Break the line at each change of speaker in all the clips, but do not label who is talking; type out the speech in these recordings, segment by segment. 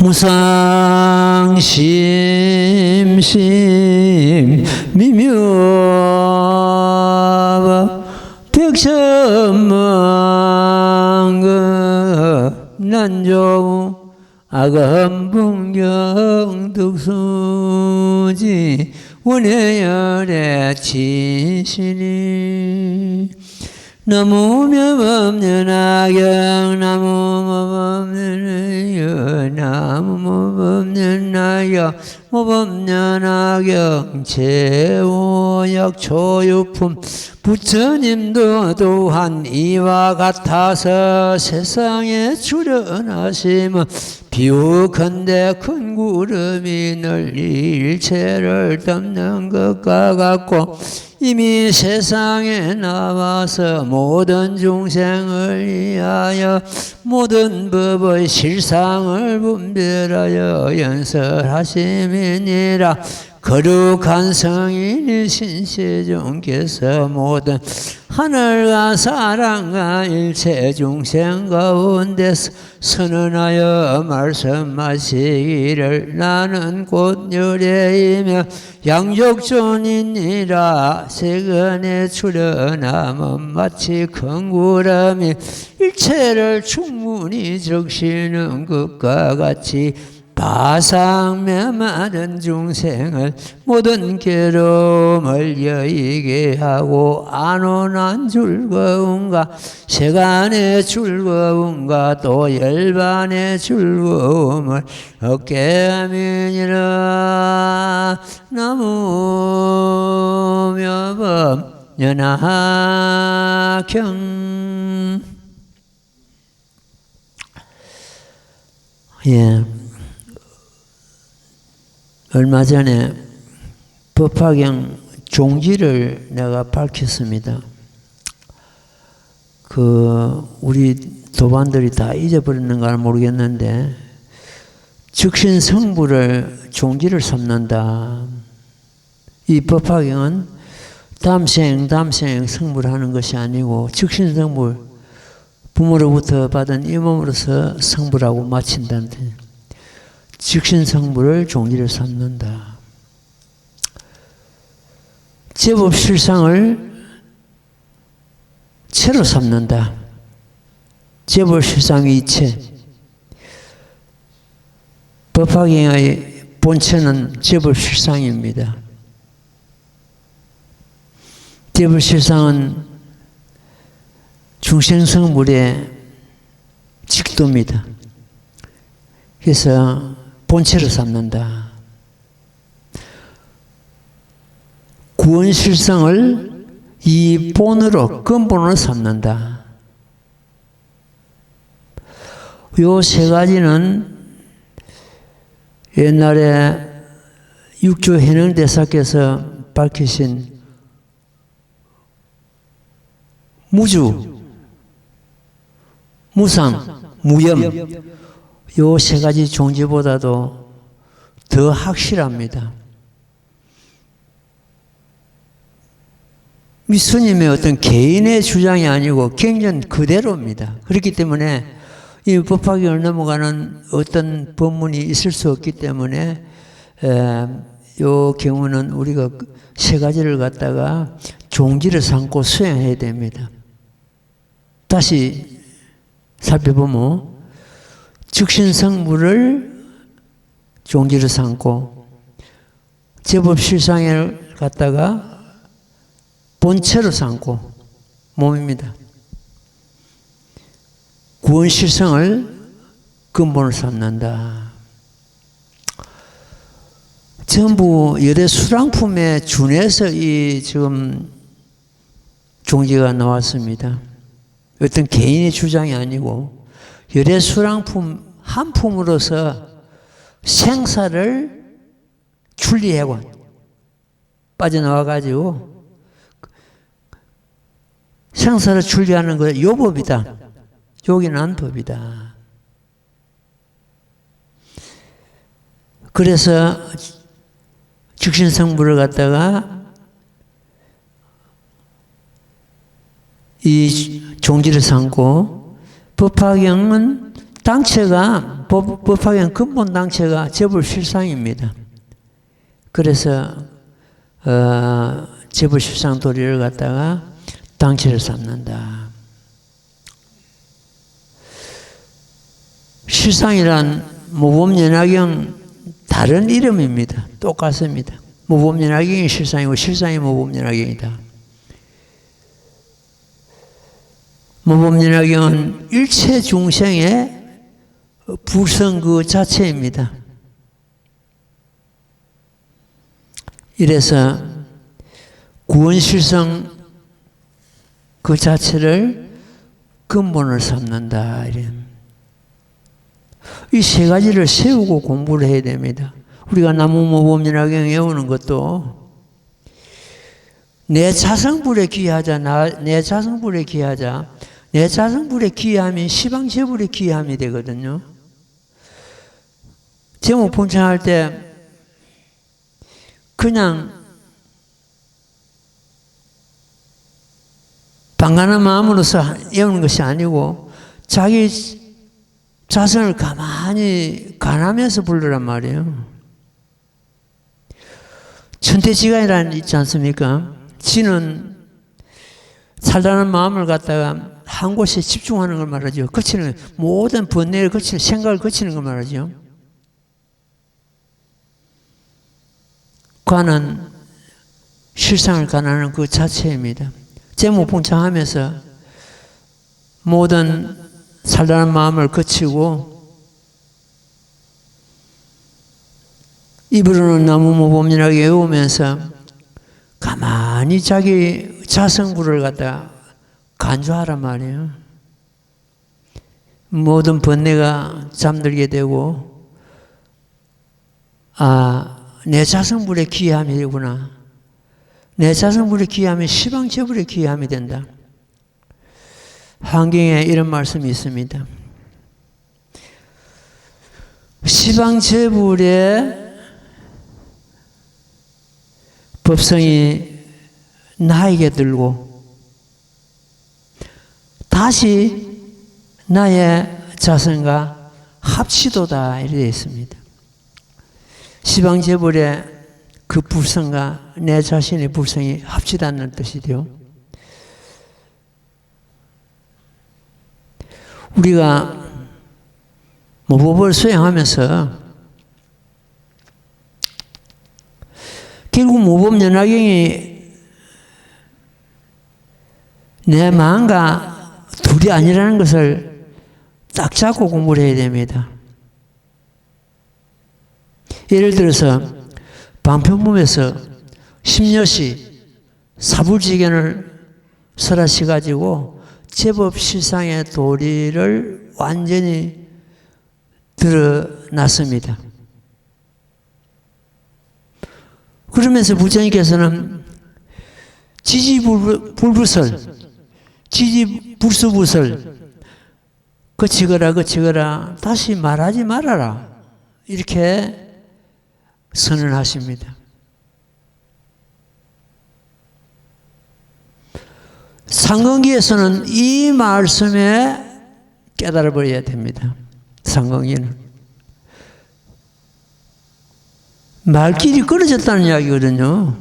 무상심심 미묘 백천만급 난조 아감분경 득수지 원해열의 진실이 나무면 악영 나무면 의여 나무면 악영 모범년 악영 제오약 초유품 부처님도 또한 이와 같아서 세상에 출현하시면 비우컨대 큰 구름이 널리 일체를 덮는 것과 같고 이미 세상에 나와서 모든 중생을 위하여 모든 법의 실상을 분별하여 연설하심이니라. 거룩한 성인이신 세종께서 모든 하늘과 사람과 일체 중생 가운데서 선언하여 말씀하시기를 나는 곧 열애이며 양족존이니라. 세간에 출현함은 마치 큰 구름이 일체를 충분히 적시는 것과 같이 바상매마른 중생을 모든 괴로움을 여의게 하고 안온한 즐거움과 세간의 즐거움과 또 열반의 즐거움을 얻게 함이니라. 나무묘법 연하경. 예. 얼마 전에 법화경 종지를 내가 밝혔습니다. 우리 도반들이 다 잊어버렸는가 모르겠는데, 즉신성부를 종지를 삼는다. 이 법화경은 담생 성불을 하는 것이 아니고, 즉신성불, 부모로부터 받은 이 몸으로서 성불하고 마친다는 뜻이에요. 즉신성불을 종지를 삼는다. 제법실상을 체로 삼는다. 제법실상이 이체. 법화경의 본체는 제법실상입니다. 제법실상은 중생성불의 직도입니다. 그래서 본체로 삼는다. 구원실상을 이 본으로, 근본으로 삼는다. 요 세 가지는 옛날에 육조 해능대사께서 밝히신 무주, 무상, 무염, 요 세 가지 종지보다도 더 확실합니다. 스님의 어떤 개인의 주장이 아니고 경전 그대로입니다. 그렇기 때문에 이 법화경을 넘어가는 어떤 법문이 있을 수 없기 때문에 요 경우는 우리가 세 가지를 갖다가 종지를 삼고 수행해야 됩니다. 다시 살펴보면 즉신성불을 종지를 삼고 제법실상을 갖다가 본체로 삼고 몸입니다. 구원실상을 근본으로 삼는다. 전부 열애 수랑품에 준해서 이 지금 종지가 나왔습니다. 어떤 개인의 주장이 아니고 열애 수랑품 한 품으로서 생사를 출리하고 빠져나와 가지고 생사를 출리하는 것은 요 법이다. 요긴한 법이다. 그래서 즉신성불을 갖다가 이 종지를 삼고 법화경은 당체가 법학의 근본 당체가 재불실상입니다. 그래서 재불실상 도리를 갖다가 당체를 삼는다. 실상이란 모범연화경 다른 이름입니다. 똑같습니다. 모범연화경이 실상이고 실상이 모범연화경이다. 모범연화경은 일체 중생의 불성 그 자체입니다. 이래서 구원실성 그 자체를 근본을 삼는다. 이 세 가지를 세우고 공부를 해야 됩니다. 우리가 나무모범연화경 외우는 것도 내 자성불에 귀하자, 내 자성불에 귀하자, 내 자성불에 귀함이 시방제불에 귀함이 되거든요. 제목 본청할 때 그냥 방관한 마음으로서 외우는 것이 아니고 자기 자성을 가만히 관하면서 부르란 말이에요. 천태지간이라는 있지 않습니까? 지는 살다는 마음을 갖다가 한 곳에 집중하는 걸 말하죠. 거치는 모든 번뇌를 거치는 생각을 거치는 걸 말하죠. 관은 실상을 관하는 그 자체입니다. 제목 봉창하면서 모든 살다는 마음을 거치고 입으로는 나무모범연하게 외우면서 가만히 자기 자성불을 갖다 간주하란 말이에요. 모든 번뇌가 잠들게 되고 내 자성불의 귀함이 되구나. 내 자성불의 귀함이 시방제불의 귀함이 된다. 환경에 이런 말씀이 있습니다. 시방제불의 법성이 나에게 들고 다시 나의 자성과 합치도다 이렇게 되어 있습니다. 시방제불의 그 불성과 내 자신의 불성이 합치다는 뜻이죠. 우리가 모법을 수행하면서 결국 모법연화경이 내 마음과 둘이 아니라는 것을 딱 잡고 공부를 해야 됩니다. 예를 들어서 방편문에서 심려시 사불지견을 설하셔가지고 제법 실상의 도리를 완전히 드러났습니다. 그러면서 부처님께서는 지지불부설, 지지불수부설, 거치거라 다시 말하지 말아라 이렇게 선언하십니다. 상근기에서는 이 말씀에 깨달아 버려야 됩니다. 상근기는 말길이 끊어졌다는 이야기거든요.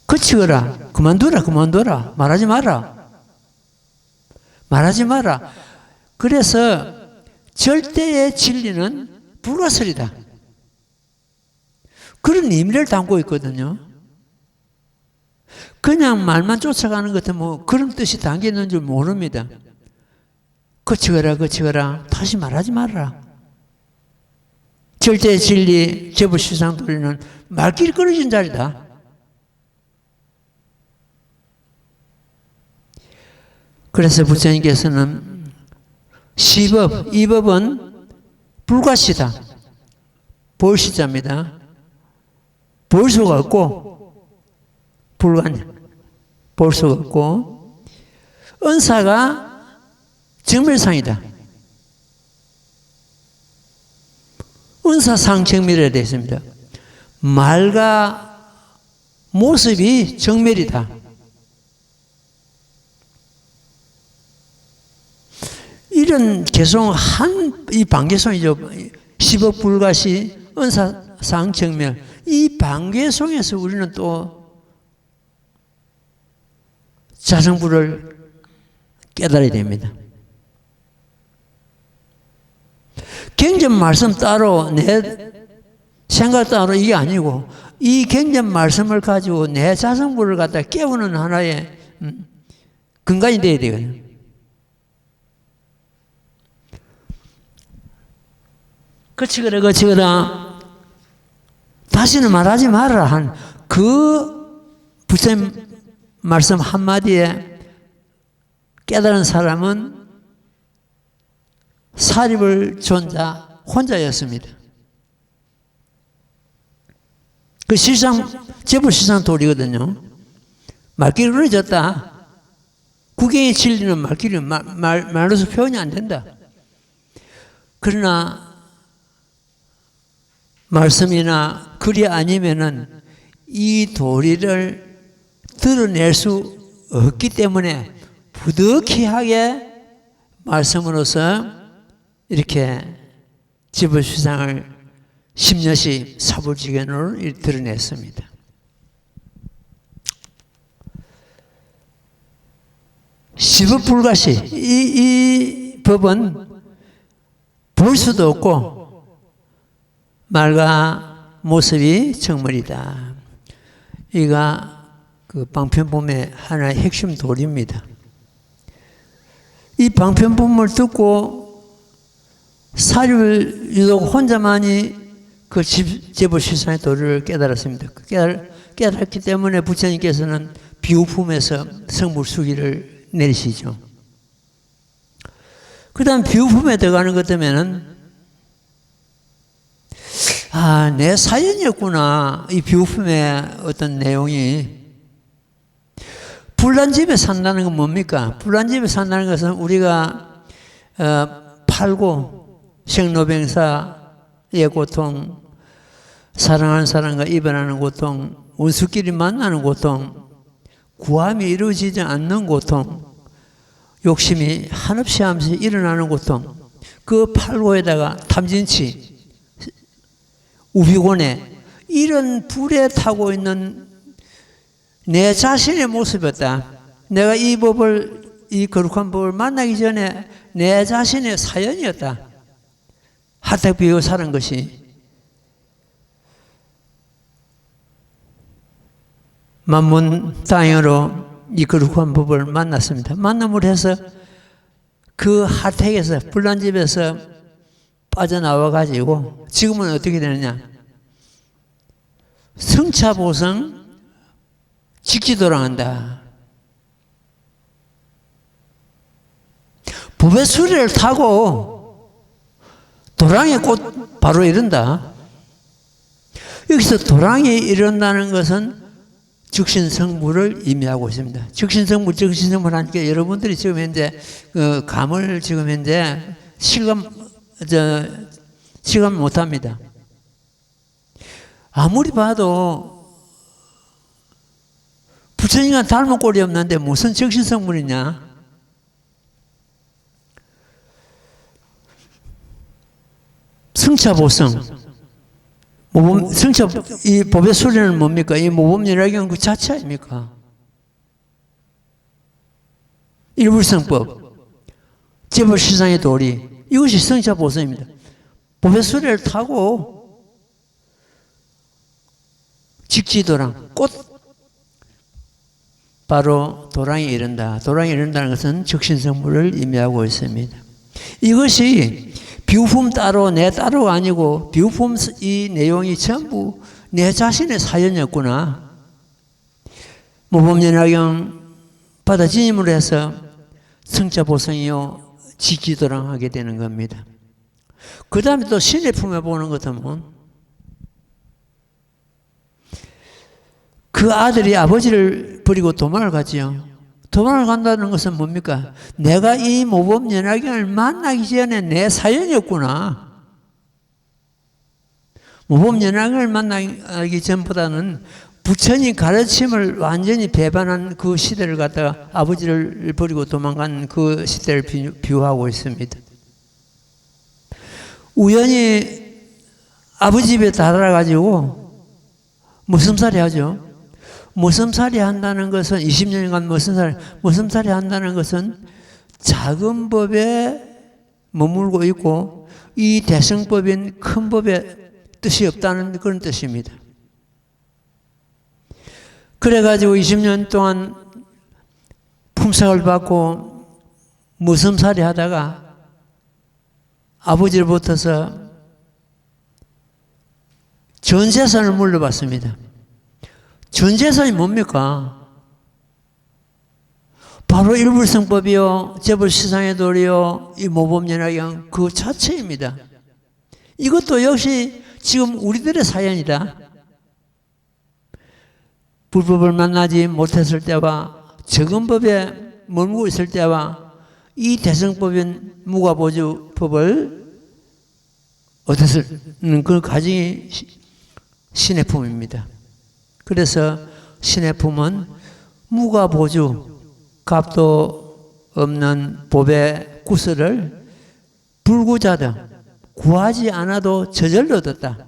거치거라, 그만둬라, 말하지 마라. 그래서 절대의 진리는 불가설이다. 그런 의미를 담고 있거든요. 그냥 말만 쫓아가는 것 같으면 뭐 그런 뜻이 담겨 있는 줄 모릅니다. 거치거라, 다시 말하지 말아라. 절대의 진리, 제불실상도리는 말길이 끊어진 자리다. 그래서 부처님께서는 시법, 이 법은 불가시다. 볼시자입니다. 볼 수가 없고, 볼 수가 없고, 은사가 정멸상이다. 은사상 정멸이라 되어 있습니다. 말과 모습이 정멸이다. 이런 개송 이 반개송이죠. 10억 불가시 은사상 정멸. 이 반개송에서 우리는 또 자성불을 깨달아야 됩니다. 경전 말씀 따로 내 생각 따로 이게 아니고 이 경전 말씀을 가지고 내 자성불을 갖다 깨우는 하나의 근간이 되어야 되거든요. 거치거라 다시는 말하지 말아라 한 그 부처님 말씀 한마디에 깨달은 사람은 사립을 존자 혼자였습니다. 그 제불실상 도리거든요. 말길이 흐려졌다. 구경의 진리는 말길이 말로서 표현이 안 된다. 그러나 말씀이나 글이 아니면은 이 도리를 드러낼 수 없기 때문에 부득이하게 말씀으로서 이렇게 지불실상을 10년씩 사불지견으로 드러냈습니다. 시법불가시 이 법은 볼 수도 없고 말과 모습이 정물이다. 이가 그 방편법의 하나의 핵심 도리입니다. 이 방편법을 듣고 사립을 유독 혼자만이 그 제불실상의 도리를 깨달았습니다. 깨달았기 때문에 부처님께서는 비우품에서 성불수기를 내리시죠. 그 다음 비우품에 들어가는 것 때문에는 내 사연이었구나. 이 비우품의 어떤 내용이. 불난집에 산다는 건 뭡니까? 불난집에 산다는 것은 우리가 팔고 생로병사의 고통, 사랑하는 사람과 이별하는 고통, 원수끼리 만나는 고통, 구함이 이루어지지 않는 고통, 욕심이 한없이 하면서 일어나는 고통, 그 팔고에다가 탐진치, 우비곤에 이런 불에 타고 있는 내 자신의 모습이었다. 내가 이 거룩한 법을 만나기 전에 내 자신의 사연이었다. 하택 비고 사는 것이 만문다행으로 이 거룩한 법을 만났습니다. 만남을 해서 그 하택에서 불난집에서 빠져나와 가지고 지금은 어떻게 되느냐? 성차보성 직지도랑한다. 법의 수레를 타고 도랑의 꽃 바로 이른다. 여기서 도랑이 이른다는 것은 즉신성불을 의미하고 있습니다. 즉신성불 하니까 여러분들이 지금 현재 그 감을 지금 현재 실감 못합니다. 아무리 봐도 부처님과 닮은 꼴이 없는데 무슨 즉신성불이냐? 성차보성. 이 법의 소리는 뭡니까? 이 모범연락경 그 자체 아닙니까? 일불성법, 제불실상의 도리, 이것이 성차보성입니다. 법의 소리를 타고 직지도랑 꽃, 바로 도랑에 이른다. 도랑에 이른다는 것은 적신성불을 의미하고 있습니다. 이것이 비우품 따로 내 따로가 아니고 비우품 이 내용이 전부 내 자신의 사연이었구나. 모범연화경 받아진임으로 해서 성차보성이요 직지도랑하게 되는 겁니다. 그 다음에 또 신의 품에 보는 것 하면 그 아들이 아버지를 버리고 도망을 가지요. 도망을 간다는 것은 뭡니까? 내가 이 모범연화경을 만나기 전에 내 사연이었구나. 모범연화경을 만나기 전보다는 부처님 가르침을 완전히 배반한 그 시대를 갖다가 아버지를 버리고 도망간 그 시대를 비유하고 있습니다. 우연히 아버지 집에 달아가지고 머슴살이 하죠. 머슴살이 한다는 것은 20년간 머슴살이 한다는 것은 작은 법에 머물고 있고 이 대승법인 큰 법에 뜻이 없다는 그런 뜻입니다. 그래가지고 20년 동안 품삯을 받고 머슴살이 하다가 아버지를 붙어서 전 재산을 물려받습니다. 전 재산이 뭡니까? 바로 일불성법이요, 재벌시장의 도리요, 이 모범연화경 그 자체입니다. 이것도 역시 지금 우리들의 사연이다. 불법을 만나지 못했을 때와 적은 법에 머물고 있을 때와 이 대승법인 무가보주법을 얻었을 그 가정이 신의 품입니다. 그래서 신의 품은 무가보주, 값도 없는 법의 구슬을 불구자등 구하지 않아도 저절로 얻었다.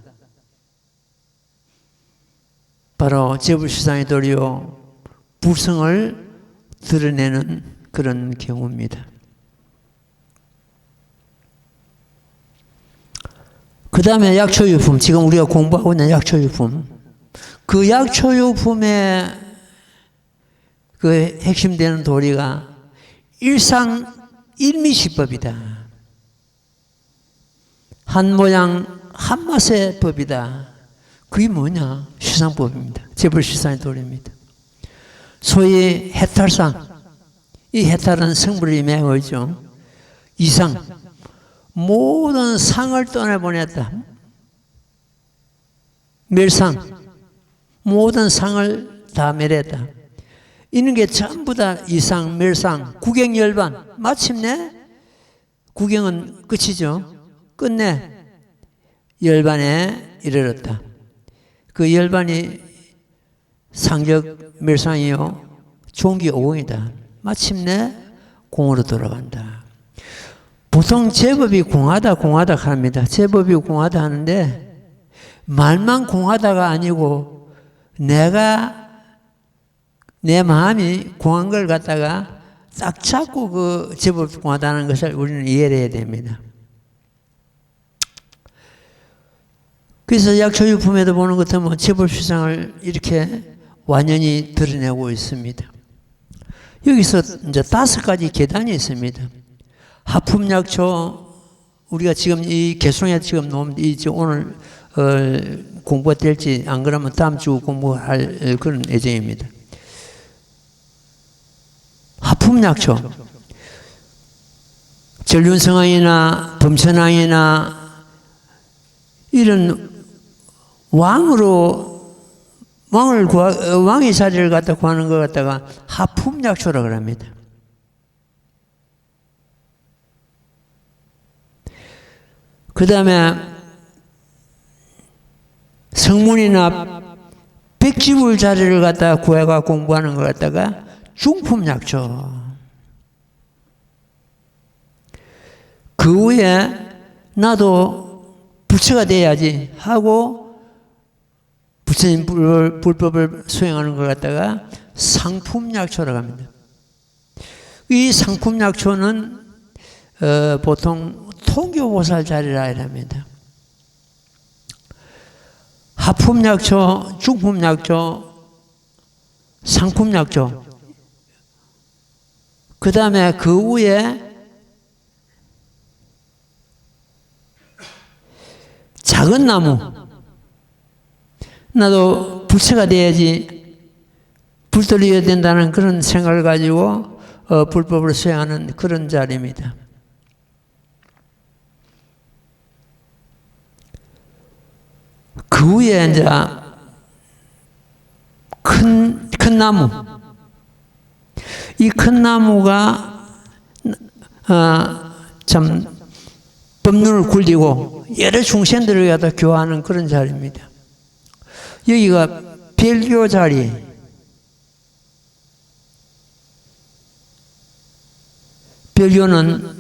바로 재불시장의 도리요, 불성을 드러내는 그런 경우입니다. 그 다음에 약초유품, 지금 우리가 공부하고 있는 약초유품. 그 약초유품의 그 핵심되는 도리가 일상일미시법이다. 한 모양 한 맛의 법이다. 그게 뭐냐? 시상법입니다. 재벌시상의 도리입니다. 소위 해탈상, 이 해탈은 성불이 맹어죠. 이상, 모든 상을 떠내보냈다. 멸상, 모든 상을 다 멸했다. 이런 게 전부 다 이상, 멸상, 구경열반. 마침내 구경은 끝이죠. 끝내 열반에 이르렀다. 그 열반이 상적 멸상이요, 종기 오공이다. 마침내 공으로 돌아간다. 보통 제법이 공하다 합니다. 제법이 공하다 하는데 말만 공하다가 아니고 내가 내 마음이 공한 걸 갖다가 딱 잡고 그 제법이 공하다는 것을 우리는 이해를 해야 됩니다. 그래서 약초유품에도 보는 것 같으면 재벌시장을 이렇게 완연히 드러내고 있습니다. 여기서 이제 5가지 계단이 있습니다. 하품약초, 우리가 지금 이 개송에 지금 오늘 공부가 될지 안 그러면 다음 주 공부할 그런 예정입니다. 하품약초, 전륜성왕이나 범천왕이나 이런 왕의 자리를 갖다 구하는 것 갖다가 하품약초라고 합니다. 그 다음에 성문이나 백지불 자리를 갖다가 구해가 공부하는 것 갖다가 중품약초. 그 후에 나도 부처가 돼야지 하고 부처님 불법을 수행하는 것 갖다가 상품약초라고 합니다. 이 상품약초는 보통 통교보살 자리라 합니다. 하품약초, 중품약초, 상품약초. 그 다음에 그 후에 작은 나무. 나도 불체가 돼야지, 불들여야 된다는 그런 생각을 가지고 불법을 수행하는 그런 자리입니다. 그 후에 이제 큰 나무. 이 큰 나무가 참 법륜을 굴리고 여러 중생들을 갖다 교화하는 그런 자리입니다. 여기가 별교 자리, 별교는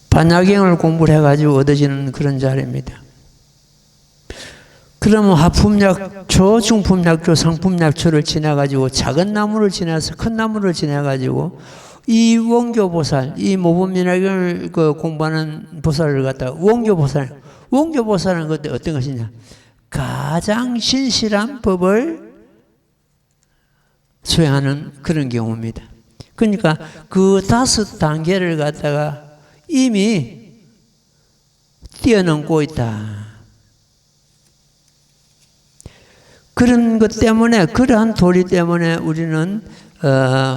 반야경을 공부를 해가지고 얻어지는 그런 자리입니다. 그러면 하품약초, 중품약초, 상품약초를 지나가지고 작은 나무를 지나서 큰 나무를 지나가지고 이 원교보살, 이 모범민학을 공부하는 보살을 갖다가 원교보살, 원교보살은 그때 어떤 것이냐? 가장 신실한 법을 수행하는 그런 경우입니다. 그러니까 그 5단계를 갖다가 이미 뛰어넘고 있다. 그런 것 때문에, 그러한 도리 때문에 우리는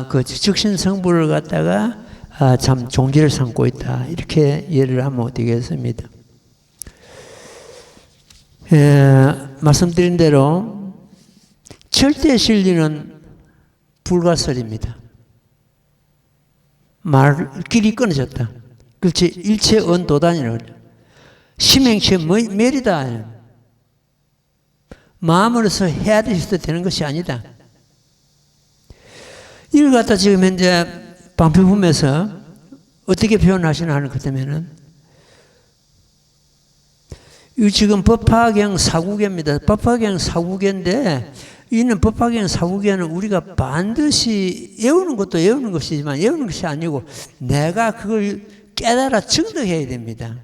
그 즉신성불을 갖다가 참 종지를 삼고 있다. 이렇게 이해를 하면 되겠습니다. 말씀드린 대로 절대 진리는 불가설입니다. 말길이 끊어졌다. 그렇지. 일체 언도단이라고 그래요. 심행체 멸이다. 마음으로서 해야 되는 것이 아니다. 이걸 갖다 지금 현재 방편품에서 어떻게 표현하시나 하는 것 때문에는 이 지금 법화경 사구계입니다. 법화경 사구계인데 이는 법화경 사구계는 우리가 반드시 외우는 것도 외우는 것이지만 외우는 것이 아니고 내가 그걸 깨달아 증득해야 됩니다.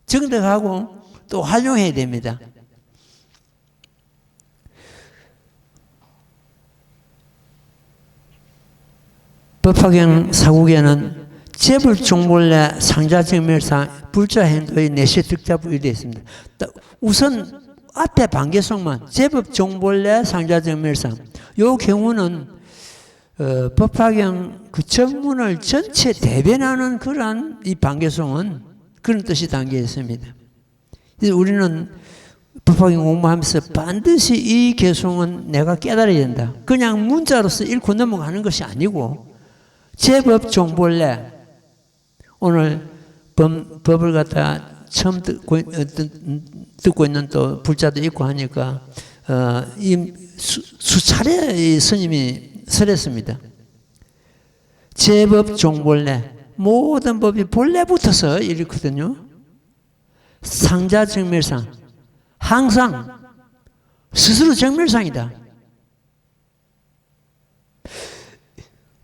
증득하고 또 활용해야 됩니다. 법화경 사국에는 재불종본래 상자정멸상 불자행도의 내시 득자부이 되어 있습니다. 우선 앞에 반개성만 재법종본래 상자정멸상 이 경우는 법화경 그 정문을 전체 대변하는 그러한 이 반개성은 그런 뜻이 담겨 있습니다. 그래서 우리는 법화경 공부하면서 반드시 이 개성은 내가 깨달아야 된다. 그냥 문자로서 읽고 넘어가는 것이 아니고 제법종본래 오늘 법을 갖다 처음 듣고 있는 또 불자도 있고 하니까 이 수차례 스님이 설했습니다. 제법종본래 모든 법이 본래부터서 이렇거든요. 상자정멸상 항상 스스로 정멸상이다.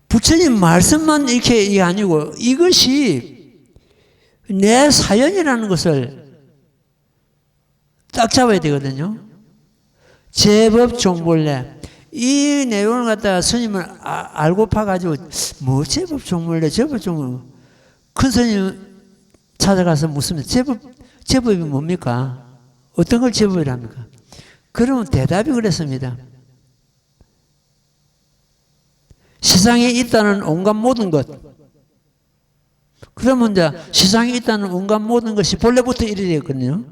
부처님 말씀만 이게 아니고 이것이 내 사연이라는 것을 딱 잡아야 되거든요. 제법종본래 이 내용을 갖다가 스님을 알고 파가지고 뭐 제법종본래 제법종본래 큰 스님 찾아가서 묻습니다. 제법이 뭡니까? 어떤 걸 제법이랍니까? 그러면 대답이 그랬습니다. 세상에 있다는 온갖 모든 것. 그러면 이제 세상에 있다는 온갖 모든 것이 본래부터 이래 되었거든요.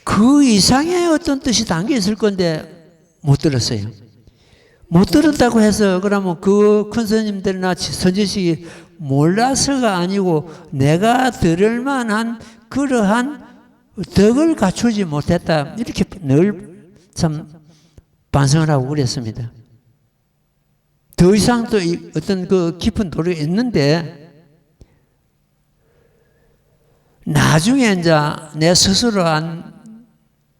그 이상의 어떤 뜻이 담겨 있을 건데 못 들었어요. 못 들었다고 해서 그러면 그 큰 스님들이나 선지식이 몰라서가 아니고 내가 들을 만한 그러한 덕을 갖추지 못했다. 이렇게 늘 참 반성을 하고 그랬습니다. 더 이상 또 어떤 그 깊은 도리가 있는데 나중에 이제 내 스스로 한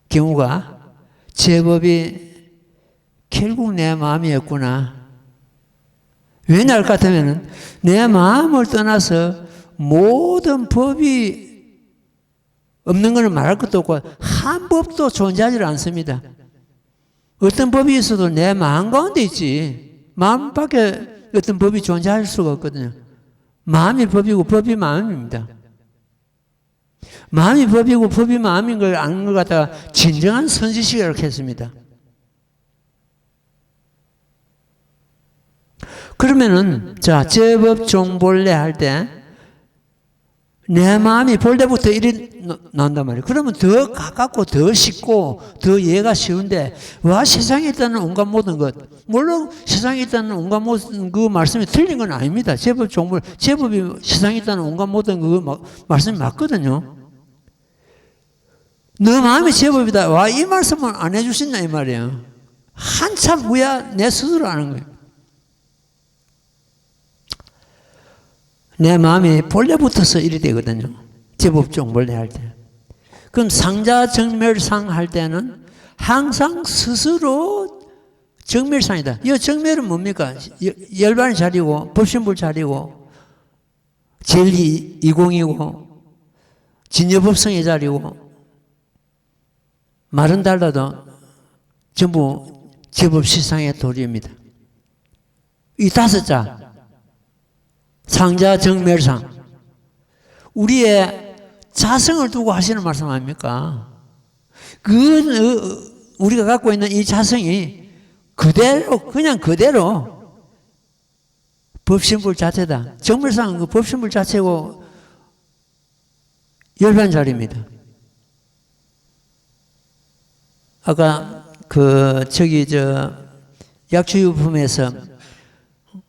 경우가 제법이 결국 내 마음이었구나. 왜 날 같으면 내 마음을 떠나서 모든 법이 없는 것을 말할 것도 없고 한 법도 존재하지 않습니다. 어떤 법이 있어도 내 마음 가운데 있지. 마음 밖에 어떤 법이 존재할 수가 없거든요. 마음이 법이고 법이 마음입니다. 마음이 법이고 법이 마음인 걸 아는 것 같다가 진정한 선지식이라고 했습니다. 그러면은 자 제법종본래 할 때 내 마음이 본래부터 이리 나온단 말이에요. 그러면 더 가깝고 더 쉽고 더 이해가 쉬운데 와 세상에 있다는 온갖 모든 것 물론 세상에 있다는 온갖 모든 그 말씀이 틀린 건 아닙니다. 제법종본 제법이 세상에 있다는 온갖 모든 그 말씀이 맞거든요. 너 마음이 제법이다. 와, 이 말씀을 안 해주신다 이 말이에요. 한참 후야 내 스스로 아는 거예요. 내 마음이 본래 붙어서 이리 되거든요. 제법종 본래 할 때. 그럼 상자정멸상 할 때는 항상 스스로 정멸상이다. 이 정멸은 뭡니까? 열반의 자리고 법신불 자리고 제일 이공이고 진여법성의 자리고 말은 달라도 전부 제법시상의 도리입니다. 이 다섯 자 상자정멸상 우리의 자성을 두고 하시는 말씀 아닙니까? 우리가 갖고 있는 이 자성이 그대로 그냥 그대로 법신불 자체다. 정멸상은 그 법신불 자체고 열반자리입니다. 아까 약주유품에서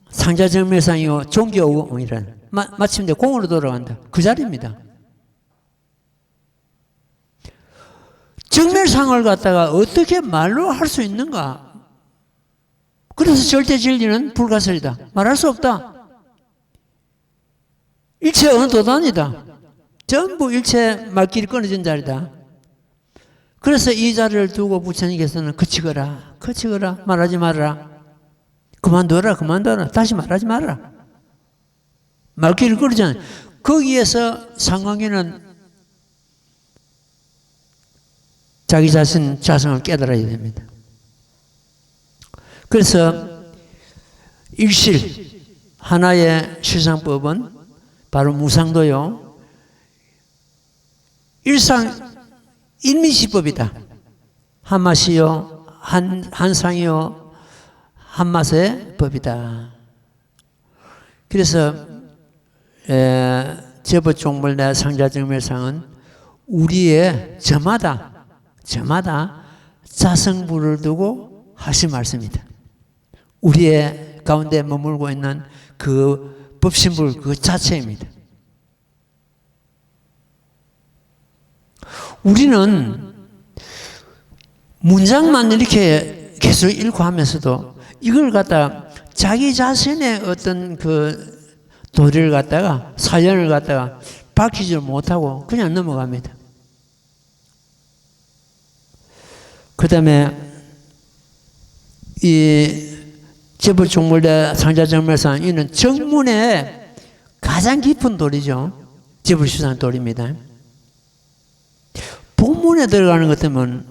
상자정멸상이요 종교이란 마침내 공으로 돌아간다. 그 자리입니다. 정멸상을 갖다가 어떻게 말로 할 수 있는가? 그래서 절대 진리는 불가설이다. 말할 수 없다. 일체 어느 도단이다. 전부 일체 말길이 끊어진 자리다. 그래서 이 자리를 두고 부처님께서는 그치거라, 그치거라, 말하지 말아라. 그만둬라, 그만둬라. 다시 말하지 말아라. 말길이 끊어지잖아요. 거기에서 상광이는 자기 자성을 깨달아야 됩니다. 그래서 일실, 하나의 실상법은 바로 무상도요. 일미시법이다. 한맛이요, 한상이요, 한맛의 법이다. 그래서 제법종벌 상자정멸상은 우리의 저마다 자성부를 두고 하신 말씀이다. 우리의 가운데 머물고 있는 그 법신불 그 자체입니다. 우리는 문장만 이렇게 계속 읽고 하면서도 이걸 갖다가 자기 자신의 어떤 그 도리를 갖다가 사연을 갖다가 밝히지 못하고 그냥 넘어갑니다. 그 다음에 이 제불종물대 상자정멸상 이는 정문의 가장 깊은 도리죠. 제불시상 도리입니다. 본문에 들어가는 것 때문에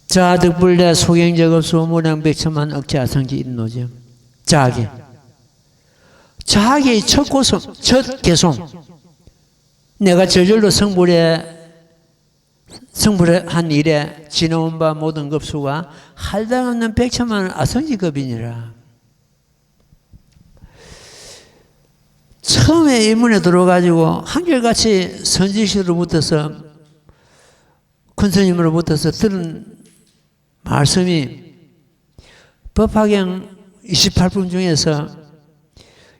자득불대 소경적업수 모량백천만 억제아성지 인노죠. 자학의 첫 개송 내가 저절로 성불한 일에 지나온 바 모든 급수가 할당없는 백천만 아성지급이니라. 처음에 일문에 들어가지고 한결같이 선지시로부터서 큰 스님으로부터서 들은 말씀이 법화경 28품 중에서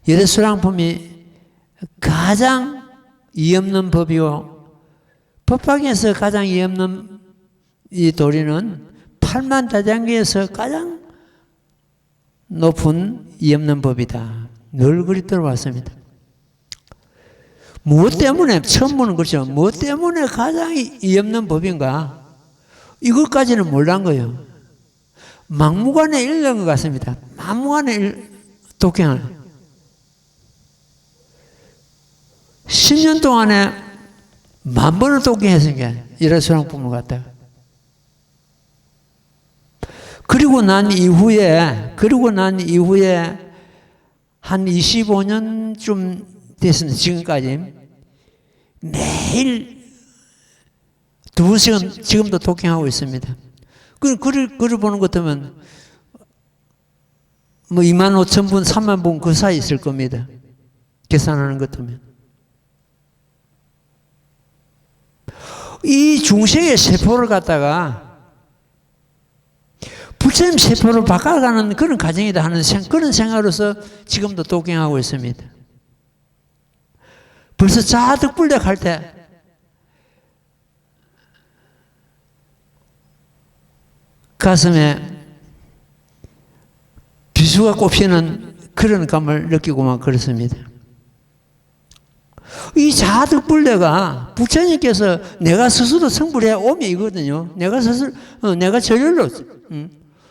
열애수랑품이 가장 이 없는 법이요. 법화경에서 가장 이 없는 이 도리는 8만 다장계에서 가장 높은 이 없는 법이다. 늘 그리 들어왔습니다. 무엇 때문에, 처음 보는 거죠. 무엇 때문에 가장 이 없는 법인가? 이것까지는 몰란 거예요. 막무가내 읽는 것 같습니다. 막무가내 독행을. 10년 동안에 10,000번을 독행했으니까, 열애수랑품을 갖다가. 그리고 난 이후에 한 25년쯤 됐습니다. 지금까지. 매일 2번씩은 지금도 독행하고 있습니다. 글을 보는 것 같으면 뭐 25,000분, 30,000분 그 사이 있을 겁니다. 계산하는 것 같으면. 이 중생의 세포를 갖다가 부처님 세포로 바꿔가는 그런 과정이다 하는 그런 생각으로서 지금도 독행하고 있습니다. 벌써 자득불력 할 때 가슴에 비수가 꼽히는 그런 감을 느끼고 막 그렇습니다. 이 자아득불내가 부처님께서 내가 스스로 성불해 오미이거든요. 내가 스스로, 내가 저절로,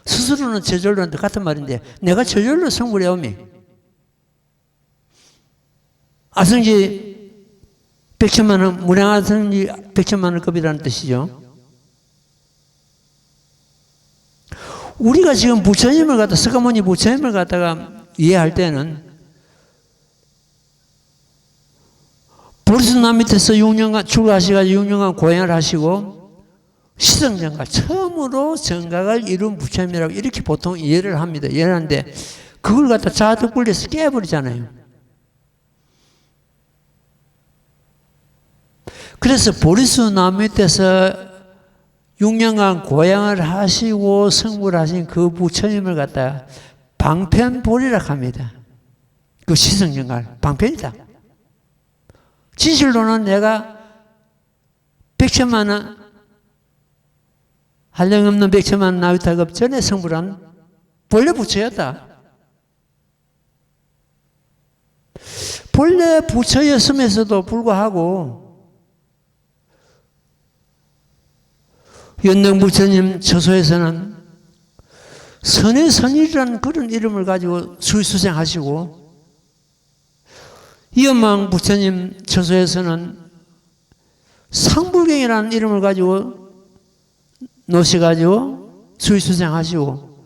스스로는 저절로 같은 말인데, 내가 저절로 성불해 오미. 아성지 100천만원, 무량아성지 100천만원급이라는 뜻이죠. 우리가 지금 부처님을 갖다, 석가모니 부처님을 갖다가 이해할 때는 보리수남 밑에서 6년간 출가하시가지고 6년간 고행을 하시고 시성정각, 처음으로 정각을 이룬 부처님이라고 이렇게 보통 이해를 합니다. 이해를 하는데 그걸 갖다 자아득불에서 깨버리잖아요. 그래서 보리수남 밑에서 6년간 고행을 하시고 성불하신 그 부처님을 갖다가 방편보리라고 합니다. 그 시성정각, 방편이다. 진실로는 내가 100천만원, 한량없는 100천만원 나위탁업 전에 성불한 본래 부처였다. 본래 부처였음에서도 불구하고 연능 부처님 처소에서는 선의 선이라는 그런 이름을 가지고 수수생하시고 이엄망 부처님 처소에서는 상불경이라는 이름을 가지고 노셔가지고 수수생하시고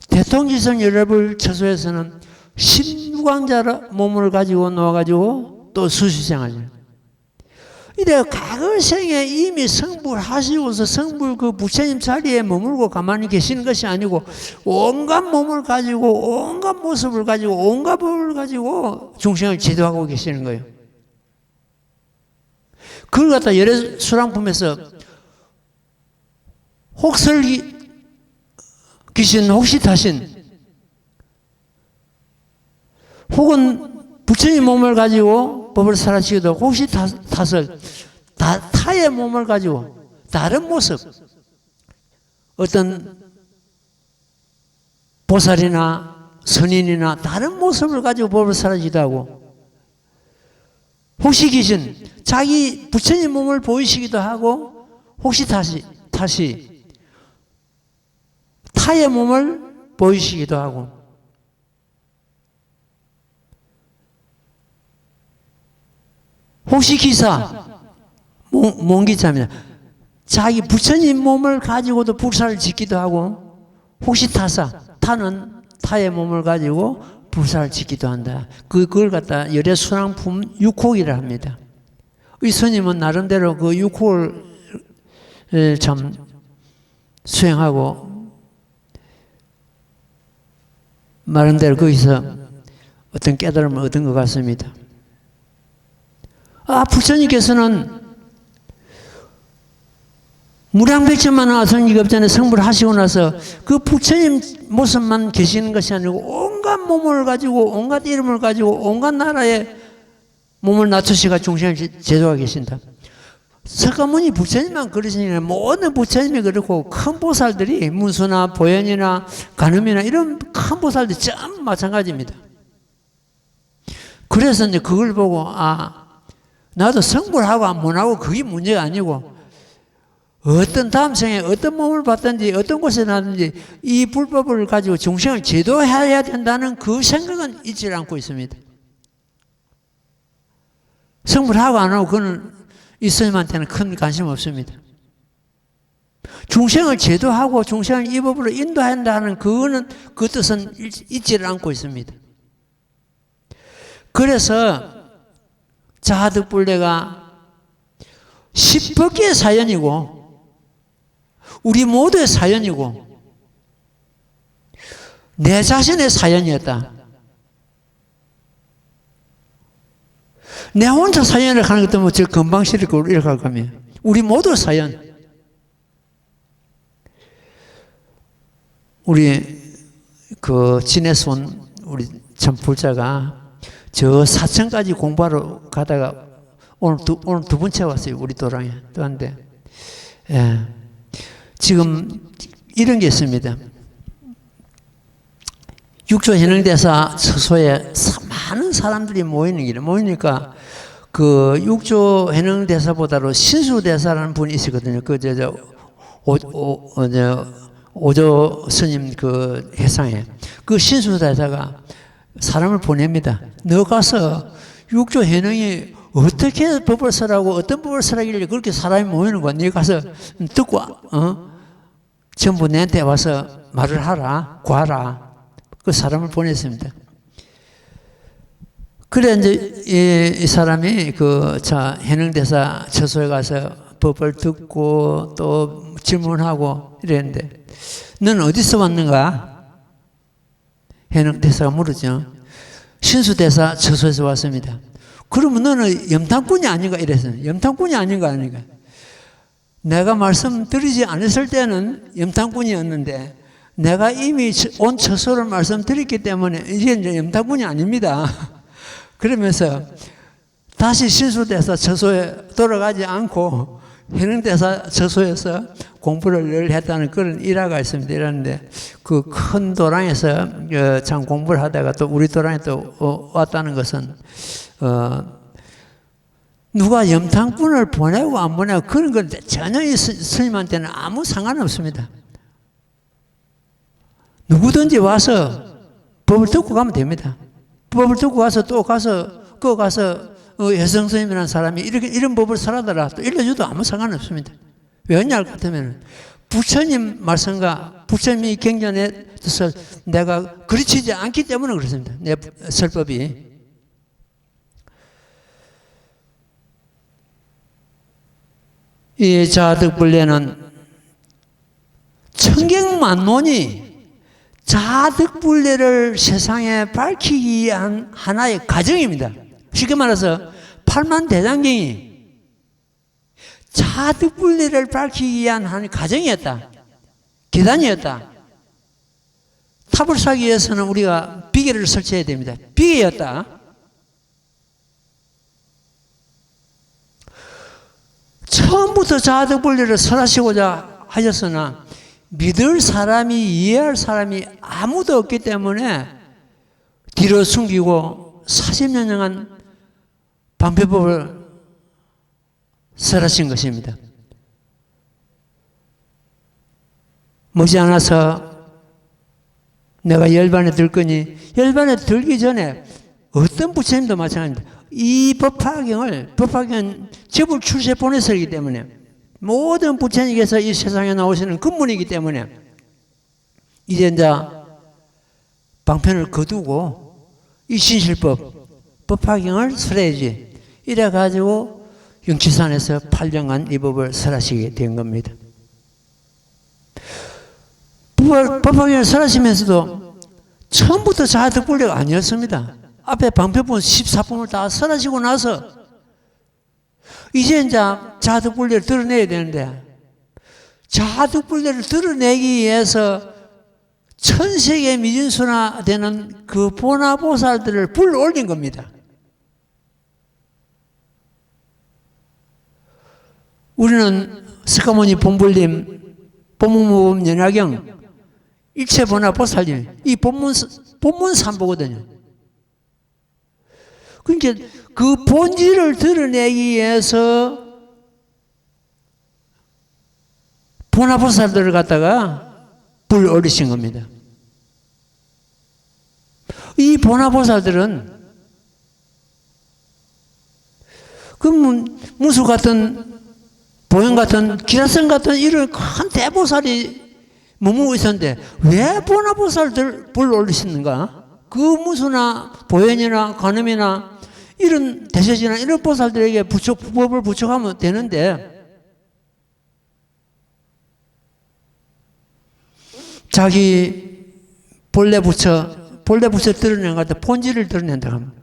대통지성 열애불 처소에서는 신무광자 몸을 가지고 놓아가지고 또 수수생하죠. 이래 과거생에 이미 성불하시고서 성불 그 부처님 자리에 머물고 가만히 계시는 것이 아니고 온갖 몸을 가지고 온갖 모습을 가지고 온갖 법을 가지고 중생을 지도하고 계시는 거예요. 그걸 갖다 열애 수랑품에서 혹설기 귀신 혹시타신 혹은 부처님 몸을 가지고 법을 살아시기도 혹시 탓을 타의 몸을 가지고 다른 모습 어떤 보살이나 선인이나 다른 모습을 가지고 법을 살아시기도 하고 혹시 귀신 자기 부처님 몸을 보이시기도 하고 혹시 다시 타의 몸을 보이시기도 하고 혹시 기사, 몽기자입니다. 자기 부처님 몸을 가지고도 불사를 짓기도 하고, 혹시 타사, 타는 타의 몸을 가지고 불사를 짓기도 한다. 그걸 갖다 열애순왕품 6혹이라 합니다. 이 스님은 나름대로 그 6혹을 참 수행하고, 나름대로 거기서 어떤 깨달음을 얻은 것 같습니다. 부처님께서는 무량백천만원 아성지급전에 성불하시고 나서 그 부처님 모습만 계시는 것이 아니고 온갖 몸을 가지고 온갖 이름을 가지고 온갖 나라의 몸을 낮추시가 중생을 제도하고 계신다. 석가모니 부처님만 그러시니까 모든 부처님이 그렇고 큰 보살들이 문수나 보현이나 간음이나 이런 큰 보살들이 전부 마찬가지입니다. 그래서 이제 그걸 보고 나도 성불하고 못하고 그게 문제가 아니고 어떤 다음 생에 어떤 몸을 받든지 어떤 곳에 나든지 이 불법을 가지고 중생을 제도해야 된다는 그 생각은 잊지 않고 있습니다. 성불하고 안 하고 그건 이 스님한테는 큰 관심 없습니다. 중생을 제도하고 중생을 이 법으로 인도한다는 그거는 그 뜻은 잊지를 않고 있습니다. 그래서 자아득불내가 10법계의 사연이고 우리 모두의 사연이고 내 자신의 사연이었다. 내 혼자 사연을 하는 것도 뭐 저 금방시리고 이렇게 할 거면 우리 모두 사연. 우리 그 진에서 온 우리 참 불자가 저 사천까지 공부하러 가다가 오늘 두 번째 왔어요. 우리 도랑에 또 한데 지금 이런 게 있습니다. 육조 현행대사 처소에 많은 사람들이 모이니까 그 육조 현행대사보다도 신수대사라는 분이 있었거든요. 오조 스님 그 해상에 그 신수대사가 사람을 보냅니다. 너 가서 육조 현행이 어떻게 법을 쓰라고 어떤 법을 쓰라길래 그렇게 사람이 모이는 거야. 네 가서 듣고 전부 내한테 와서 말을 하라, 구하라. 그 사람을 보냈습니다. 그래 이제 이 사람이 현행대사 처소에 가서 법을 듣고 또 질문하고 이랬는데 너는 어디서 왔는가? 현행대사가 물었죠. 신수대사 처소에서 왔습니다. 그러면 너는 염탐꾼이 아닌가 이랬어요. 염탐꾼이 아닌가. 내가 말씀드리지 않았을 때는 염탐꾼이었는데 내가 이미 온 처소를 말씀드렸기 때문에 이제 염탐꾼이 아닙니다. 그러면서 다시 신수대사 처소에 돌아가지 않고 현행대사 처소에서 공부를 늘 했다는 그런 일화가 있습니다. 이러는데 그 큰 도랑에서 참 공부를 하다가 또 우리 도랑에 또 왔다는 것은 누가 염탐꾼을 보내고 안 보내고 그런 건 전혀 이 스님한테는 아무 상관없습니다. 누구든지 와서 법을 듣고 가면 됩니다. 법을 듣고 가서 또 가서 혜성 스님이라는 사람이 이런 법을 설하더라 또 일러줘도 아무 상관없습니다. 왜냐 할 것 같으면 부처님 말씀과 부처님이 경전에서 내가 그르치지 않기 때문에 그렇습니다. 내 설법이. 이 자득불례는 청경만론이 자득불례를 세상에 밝히기 위한 하나의 과정입니다. 쉽게 말해서 팔만대장경이 자득불례를 밝히기 위한 한 과정이었다. 계단이었다. 탑을 쌓기 위해서는 우리가 비계를 설치해야 됩니다. 비계였다. 처음부터 자득불례를 설하시고자 하셨으나 믿을 사람이 이해할 사람이 아무도 없기 때문에 뒤로 숨기고 40년간 방패법을 설하신 것입니다. 머지않아서 내가 열반에 들 거니 열반에 들기 전에 어떤 부처님도 마찬가지입니다. 이 법화경은 제불 출세 보내서이기 때문에 모든 부처님께서 이 세상에 나오시는 근본이기 때문에 이제 방편을 거두고 이 신실법 법화경을 설해야지 이래가지고 영치산에서 8년간 이 법을 설하시게 된 겁니다. 법화경을 설하시면서도 처음부터 자득불례가 아니었습니다. 앞에 방패본 14품을 다 설하시고 나서 이제 자득불례를 드러내야 되는데 자득불례를 드러내기 위해서 천세계 미진수나 되는 그 보나보살들을 불러올린 겁니다. 우리는 스가모니 본불님, 본문무법 연화경, 일체보나보살님 이 본문 삼보거든요. 그러니까 그 본질을 드러내기 위해서 보나보살들을 갖다가 불 올리신 겁니다. 이 보나보살들은 그 무수 같은 보현 같은 기라성 같은 이런 큰 대보살이 머무고 있었는데 왜 보나보살들 불 올리시는가? 그 무수나 보현이나 관음이나 이런 대세지나 이런 보살들에게 법을 부척하면 되는데 자기 본래 부처 드러낸 것 같아 본질을 드러낸다 합니다.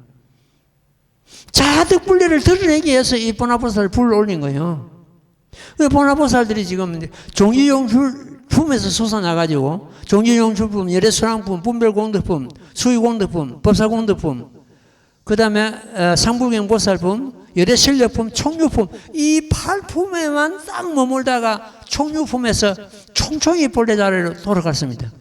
자득 본래를 드러내기 위해서 이 보나보살을 불러 올린 거예요. 보나보살들이 지금 종기용품에서 솟아나가지고 종기용품품, 열애수랑품, 분별공덕품, 수의공덕품, 법사공덕품 그 다음에 상불경보살품, 열애실력품, 총유품 이 8품에만 딱 머물다가 총유품에서 총총히 본래자리로 돌아갔습니다.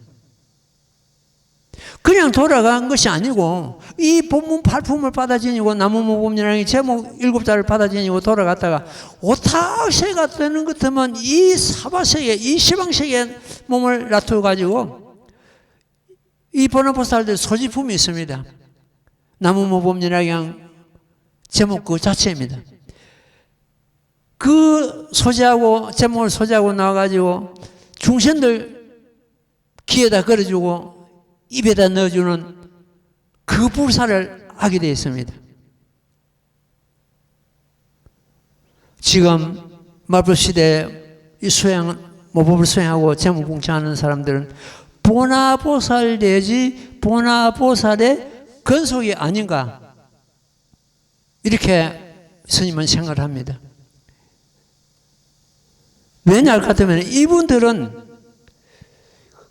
그냥 돌아간 것이 아니고 이 본문 8품을 받아 지니고 나무모범이라는 제목 7자를 받아 지니고 돌아갔다가 오탁세가 되는 것 같으면 이 사바세계, 이 시방세계에 몸을 놔두어 가지고 이 보나보살들 소지품이 있습니다. 나무모범이라는 제목 그 자체입니다. 그 소재하고 제목을 소재하고 나와가지고 중생들 귀에다 걸어주고 입에다 넣어주는 그 불사를 하게 되어 있습니다. 지금 말불 시대에 이 모법을 수행하고 재무봉창하는 사람들은 보나보살 내지 보나보살의 근속이 아닌가 이렇게 스님은 생각을 합니다. 왜냐 할 것 같으면 이분들은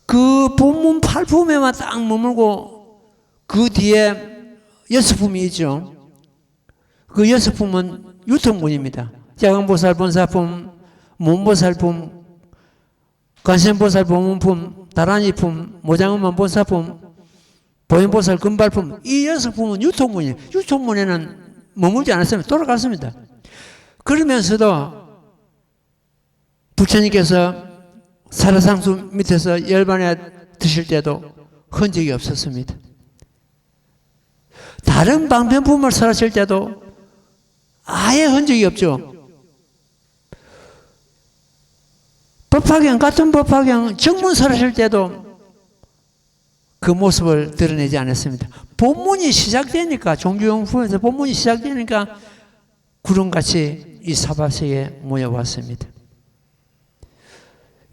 그 본문 8품에만 딱 머물고 그 뒤에 6품이 있죠. 그 6품은 유통문입니다. 자강보살 본사품, 몸보살품, 관세음보살 보문품, 다란이품, 모장음만 본사품, 보현보살 금발품 이 6품은 유통문이에요. 유통문에는 머물지 않았습니다. 돌아갔습니다. 그러면서도 부처님께서 사라상수 밑에서 열반에 드실 때도 흔적이 없었습니다. 다른 방편품을 설하실 때도 아예 흔적이 없죠. 법화경, 같은 법화경 정문 설하실 때도 그 모습을 드러내지 않았습니다. 본문이 시작되니까, 종교용품에서 본문이 시작되니까 구름같이 이 사바세에 모여왔습니다.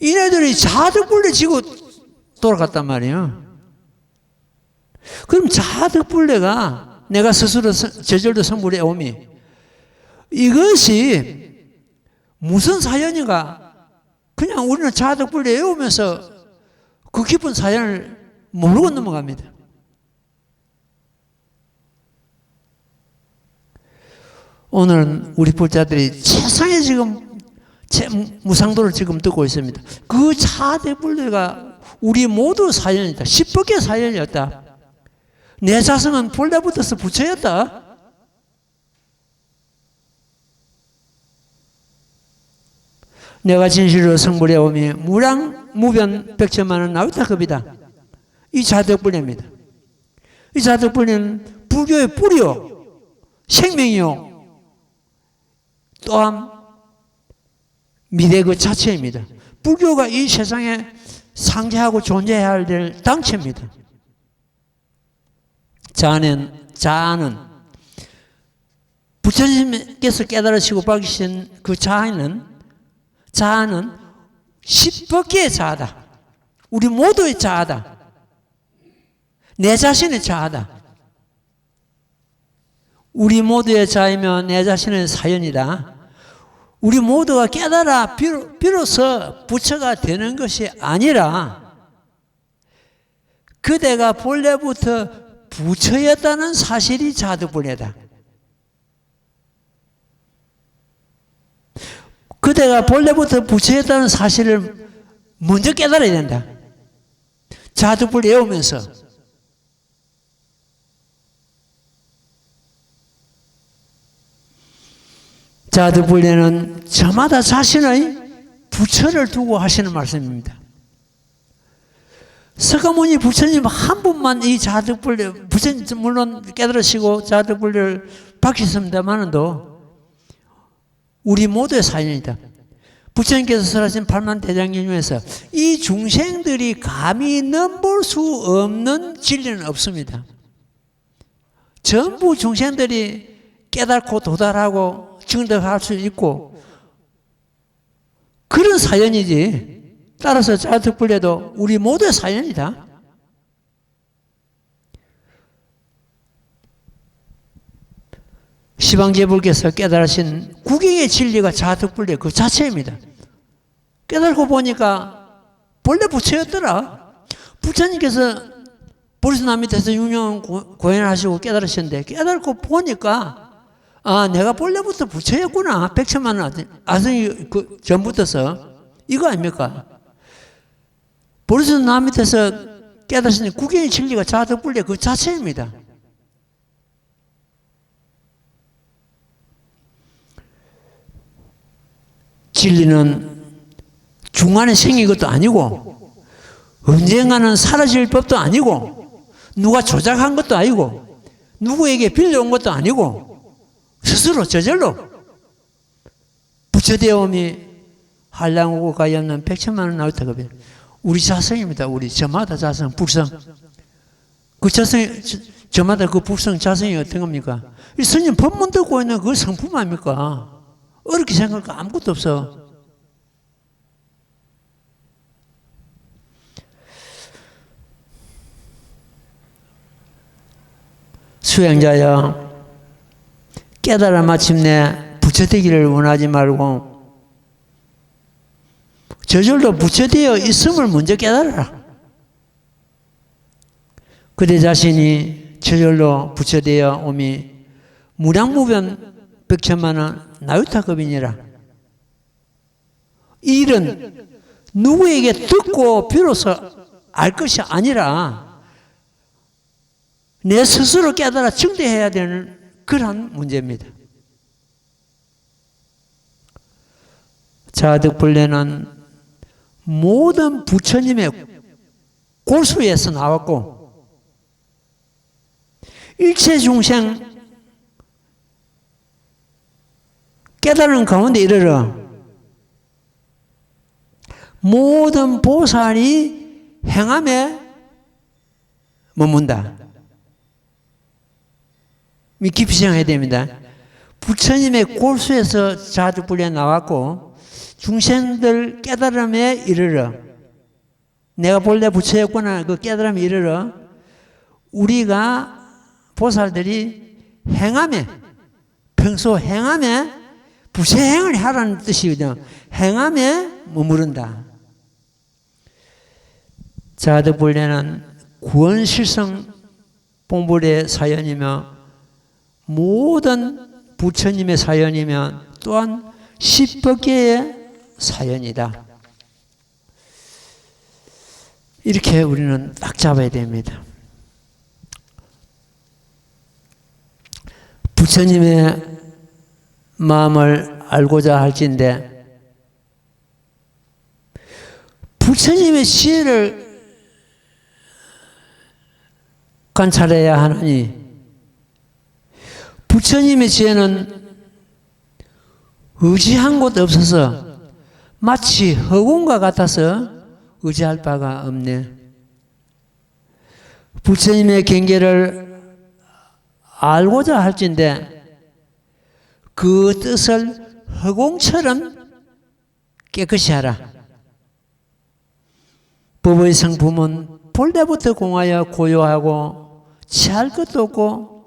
이네들이 자득불례 지고 돌아갔단 말이에요. 그럼 자득불례가 내가 스스로 저절도 성불의 오미 이것이 무슨 사연인가? 그냥 우리는 자득불례 외우면서 그 깊은 사연을 모르고 넘어갑니다. 오늘은 우리 불자들이 세상에 지금 무상도를 지금 듣고 있습니다. 그 자득불례가 우리 모두 사연이다. 10법계 사연이었다. 내 자성은 본래부터서 부처였다. 내가 진실로 성불에 오미 무량 무변 백천만은 나우타급이다. 이 자득불례입니다. 이 자득불례는 불교의 뿌리요, 생명이요, 또한 미래 그 자체입니다. 불교가 이 세상에 상재하고 존재해야 될 당체입니다. 자아는 부처님께서 깨달으시고 밝히신 그 자아는 10법계의 자아다. 우리 모두의 자아다. 내 자신의 자아다. 우리 모두의 자아이며 내 자신의 사연이다. 우리 모두가 깨달아 비로소 부처가 되는 것이 아니라 그대가 본래부터 부처였다는 사실이 자득불례다. 그대가 본래부터 부처였다는 사실을 먼저 깨달아야 된다. 자득불례 외우면서 자득불례는 저마다 자신의 부처를 두고 하시는 말씀입니다. 석가모니 부처님 한 분만 이 자득불례, 부처님 물론 깨달으시고 자득불례를 밝히셨습니다만도 우리 모두의 사연이다. 부처님께서 설하신 팔만대장경 중에서 이 중생들이 감히 넘볼 수 없는 진리는 없습니다. 전부 중생들이 깨닫고 도달하고 증득할 수 있고 그런 사연이지. 따라서 자득불례도 우리 모두의 사연이다. 시방제불께서 깨달으신 구경의 진리가 자득불례 그 자체입니다. 깨달고 보니까 본래 부처였더라. 부처님께서 보리스나 밑에서 6년 고행을 하시고 깨달으셨는데 깨달고 보니까 아, 내가 본래부터 부처였구나. 백천만 원. 아성이 그 전부터서. 이거 아닙니까? 버릇은 남 밑에서 깨달으니 구경의 진리가 자덕불례 그 자체입니다. 진리는 중간에 생긴 것도 아니고 언젠가는 사라질 법도 아니고 누가 조작한 것도 아니고 누구에게 빌려온 것도 아니고 스스로 저절로 부처되어옴이 한량오고 가염는 백천만 원 나올 때가 우리 자성입니다. 우리 저마다 자성, 불성. 그 자성, 저마다 그 불성 자성이 어떤 겁니까? 이 스님 법문 듣고 있는 그 성품 아닙니까? 어렵게 생각할 거 아무것도 없어. 수행자여, 깨달아 마침내 부처되기를 원하지 말고 저절로 부처되어 있음을 먼저 깨달아라. 그대 자신이 저절로 부처되어 오미 무량무변 백천만원 나유타급이니라. 이 일은 누구에게 듣고 비로소 알 것이 아니라 내 스스로 깨달아 증대해야 되는 그러한 문제입니다. 자득불례는 모든 부처님의 골수에서 나왔고 일체 중생 깨달은 가운데 이르러 모든 보살이 행함에 머문다. 깊이 생각해야 됩니다. 부처님의 골수에서 자득불례 나왔고 중생들 깨달음에 이르러 내가 본래 부처였구나 그 깨달음에 이르러 우리가 보살들이 행함에 평소 행함에 부처행을 하라는 뜻이거든요. 행함에 머무른다. 자득불례는 구원실성 본불의 사연이며 모든 부처님의 사연이며 또한 10법계의 사연이다. 이렇게 우리는 딱 잡아야 됩니다. 부처님의 마음을 알고자 할진대 부처님의 지혜를 관찰해야 하느니 부처님의 지혜는 의지한 곳 없어서 마치 허공과 같아서 의지할 바가 없네. 부처님의 경계를 알고자 할진대 그 뜻을 허공처럼 깨끗이 하라. 법의 성품은 본래부터 공하여 고요하고 취할 것도 없고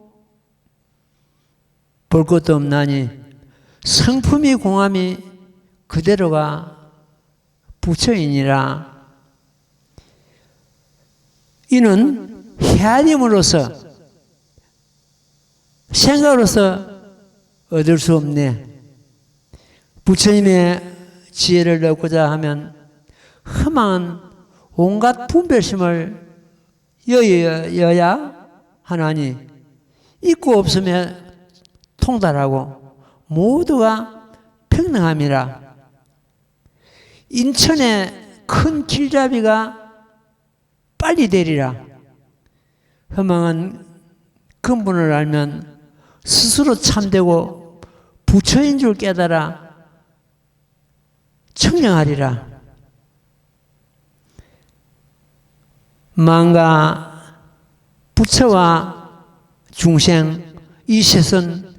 볼 것도 없나니 성품이 공함이 그대로가 부처이니라. 이는 헤아림으로서 생각으로서 얻을 수 없네. 부처님의 지혜를 얻고자 하면 험한 온갖 분별심을 여야 하나니 있고 없으면 통달하고 모두가 평등함이라. 인천에 큰 길잡이가 빨리 되리라. 허망한 근본을 알면 스스로 참되고 부처인 줄 깨달아 청량하리라. 만가 부처와 중생 이 셋은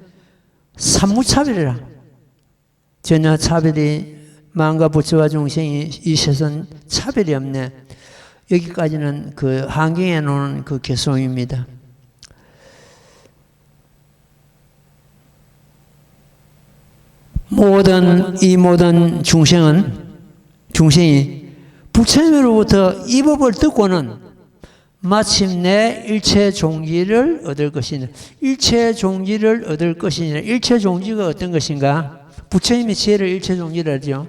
삼무차별이라. 전혀 차별이 만가 부처와 중생이 이 셋은 차별이 없네. 여기까지는 그 한경에 놓은 그 개송입니다. 모든 중생이 부처님으로부터 이 법을 듣고는 마침내 일체 종기를 얻을 것이니라. 일체 종기를 얻을 것이니라. 일체 종기가 어떤 것인가? 부처님의 지혜를 일체 종기라 하죠.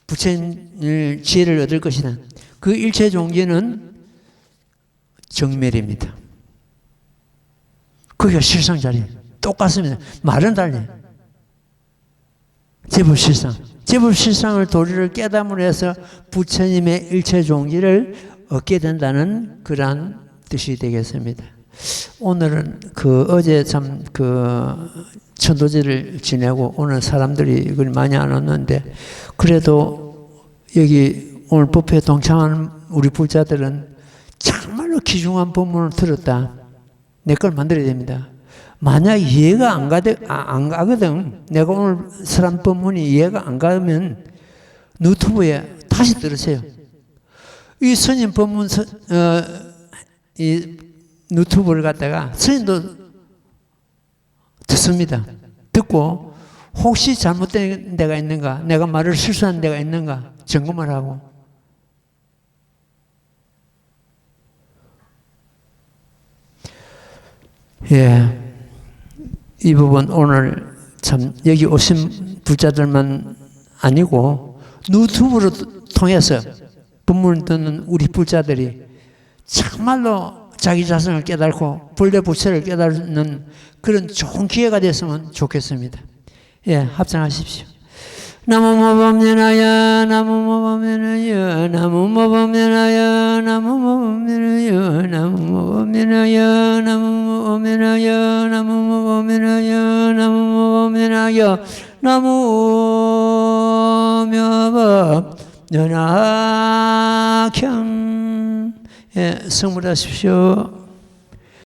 부처님의 지혜를 얻을 것이다. 그 일체 종기는 정멸입니다. 그게 실상자리. 똑같습니다. 말은 달리. 제불실상. 제불실상을 도리를 깨달음으로 해서 부처님의 일체 종기를 얻게 된다는 그러한 뜻이 되겠습니다. 오늘은 어제 참 천도제를 지내고 오늘 사람들이 이걸 많이 안 왔는데 그래도 여기 오늘 법회에 동참하는 우리 불자들은 정말로 귀중한 법문을 들었다. 내 걸 만들어야 됩니다. 만약 이해가 안 가거든. 내가 오늘 설한 법문이 이해가 안 가면 유튜브에 다시 들으세요. 이 스님 법문 이 유튜브를 갖다가 스님도 듣습니다. 듣고 혹시 잘못된 데가 있는가, 내가 말을 실수한 데가 있는가 점검을 하고 예. 이 부분 오늘 참 여기 오신 불자들만 아니고 유튜브로 통해서 법문을 듣는 우리 불자들이 정말로 자기 자신을 깨닫고 불대부처를 깨닫는 그런 좋은 기회가 됐으면 좋겠습니다. 예, 합장하십시오. 나무모범연하여 나무모범연하여 나무모범연하여 나무모범연하여 나무모범연하여 나무모범연하여 나무모범연하여 나무모범연하여 나무묘법 연하경 예, 성불하십시오.